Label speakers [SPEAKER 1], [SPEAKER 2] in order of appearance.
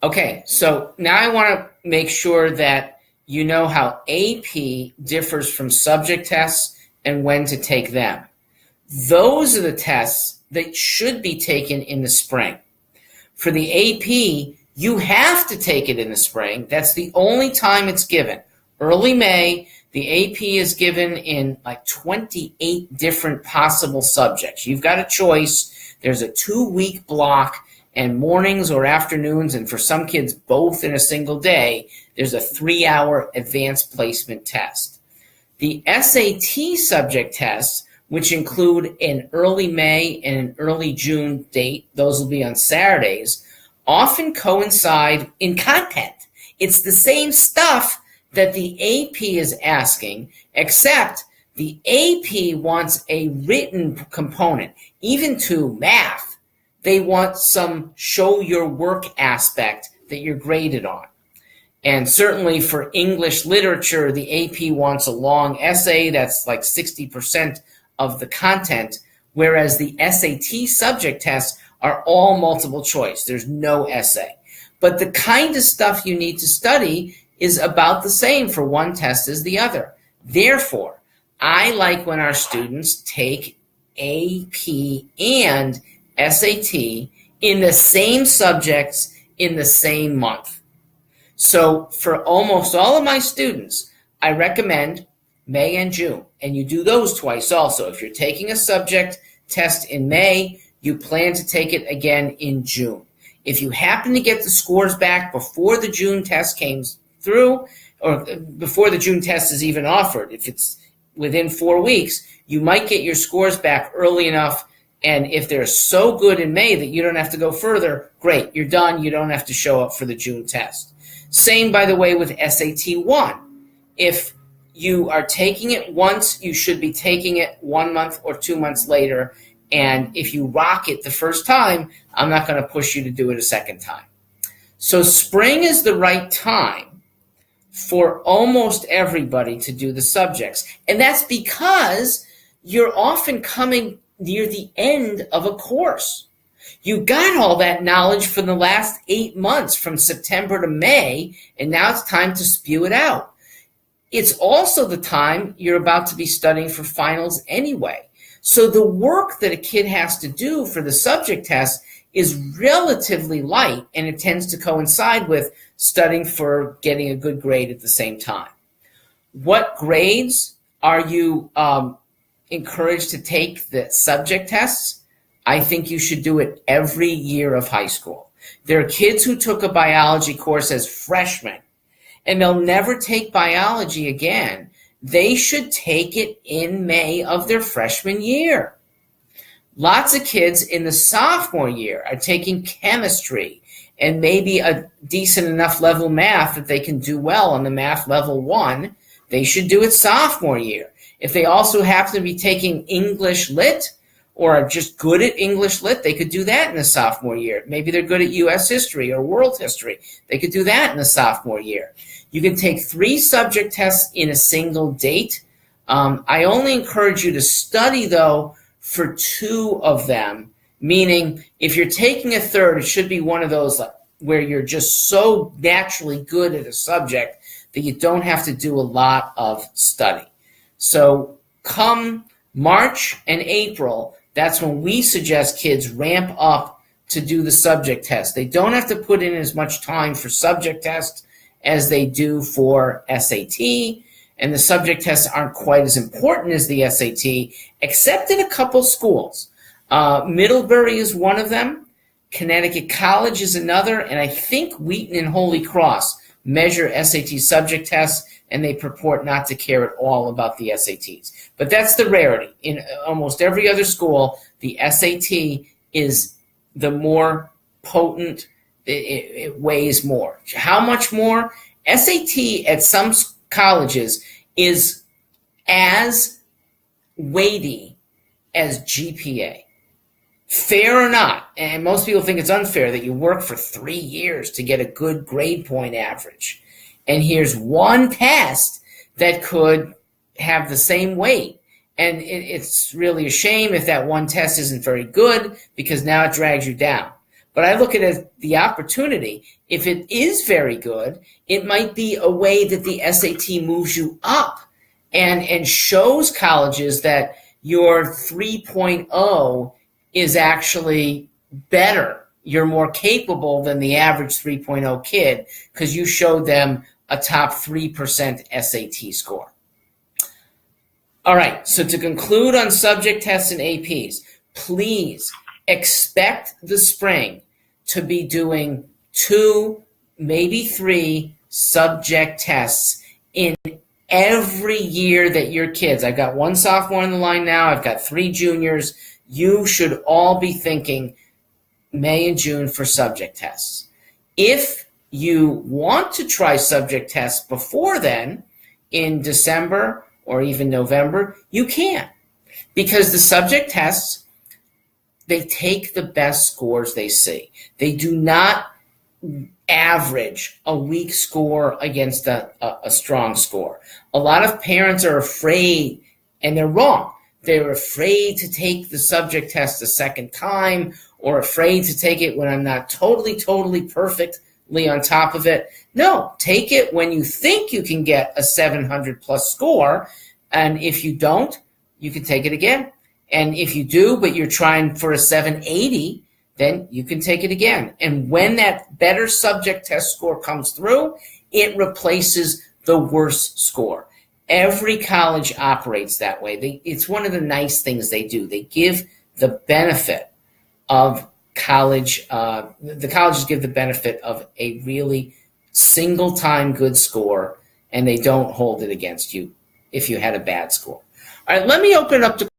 [SPEAKER 1] Okay, so now I want to make sure that you know how AP differs from subject tests and when to take them. Those are the tests that should be taken in the spring. For the AP, you have to take it in the spring. That's the only time it's given. Early May, the AP is given in like 28 different possible subjects. You've got a choice. There's a 2-week block, and mornings or afternoons, and for some kids both in a single day, there's a 3-hour advanced placement test. The SAT subject tests, which include an early May and an early June date, those will be on Saturdays, often coincide in content. It's the same stuff that the AP is asking, except the AP wants a written component. Even to math, they want some show your work aspect that you're graded on. And certainly for English literature, the AP wants a long essay that's like 60% of the content, whereas the SAT subject tests are all multiple choice. There's no essay. But the kind of stuff you need to study is about the same for one test as the other. Therefore, I like when our students take AP and SAT in the same subjects in the same month. So for almost all of my students, I recommend May and June, and you do those twice also. If you're taking a subject test in May, you plan to take it again in June. If you happen to get the scores back before the June test came through, or before the June test is even offered, if it's within 4 weeks, you might get your scores back early enough. And if they're so good in May that you don't have to go further, great, you're done. You don't have to show up for the June test. Same, by the way, with SAT 1. If you are taking it once, you should be taking it 1 month or 2 months later. And if you rock it the first time, I'm not going to push you to do it a second time. So spring is the right time for almost everybody to do the subjects. And that's because you're often coming near the end of a course. You got all that knowledge for the last 8 months from September to May, and now it's time to spew it out. It's also the time you're about to be studying for finals anyway. So the work that a kid has to do for the subject test is relatively light, and it tends to coincide with studying for getting a good grade at the same time. What grades are you encouraged to take the subject tests? I think you should do it every year of high school. There are kids who took a biology course as freshmen, and they'll never take biology again. They should take it in May of their freshman year. Lots of kids in the sophomore year are taking chemistry and maybe a decent enough level math that they can do well on the math level 1. They should do it sophomore year. If they also happen to be taking English Lit or are just good at English Lit, they could do that in the sophomore year. Maybe they're good at U.S. history or world history. They could do that in the sophomore year. You can take 3 subject tests in a single date. I only encourage you to study, though, for 2 of them, meaning if you're taking a third, it should be one of those where you're just so naturally good at a subject that you don't have to do a lot of study. So come March and April, that's when we suggest kids ramp up to do the subject test. They don't have to put in as much time for subject tests as they do for SAT, and the subject tests aren't quite as important as the SAT, except in a couple schools. Middlebury is one of them, Connecticut College is another, and I think Wheaton and Holy Cross measure SAT subject tests, and they purport not to care at all about the SATs. But that's the rarity. In almost every other school, the SAT is the more potent, it weighs more. How much more? SAT at some colleges is as weighty as GPA. Fair or not, and most people think it's unfair that you work for 3 years to get a good grade point average. And here's one test that could have the same weight. And it's really a shame if that one test isn't very good, because now it drags you down. But I look at it as the opportunity. If it is very good, it might be a way that the SAT moves you up and shows colleges that your 3.0 is actually better. You're more capable than the average 3.0 kid because you showed them a top 3% SAT score. All right, so to conclude on subject tests and APs, please expect the spring to be doing 2, maybe 3 subject tests in every year that your kids, I've got 1 sophomore on the line now, I've got 3 juniors, you should all be thinking May and June for subject tests. If you want to try subject tests before then, in December or even November, you can. Because the subject tests, they take the best scores they see. They do not average a weak score against a strong score. A lot of parents are afraid, and they're wrong. They're afraid to take the subject test a second time or afraid to take it when I'm not totally perfectly on top of it. No, take it when you think you can get a 700 plus score, and if you don't, you can take it again. And if you do, but you're trying for a 780, then you can take it again. And when that better subject test score comes through, it replaces the worst score. Every college operates that way. It's one of the nice things they do. They give the benefit of college, the colleges give the benefit of a really single-time good score, and they don't hold it against you if you had a bad score. All right, let me open it up to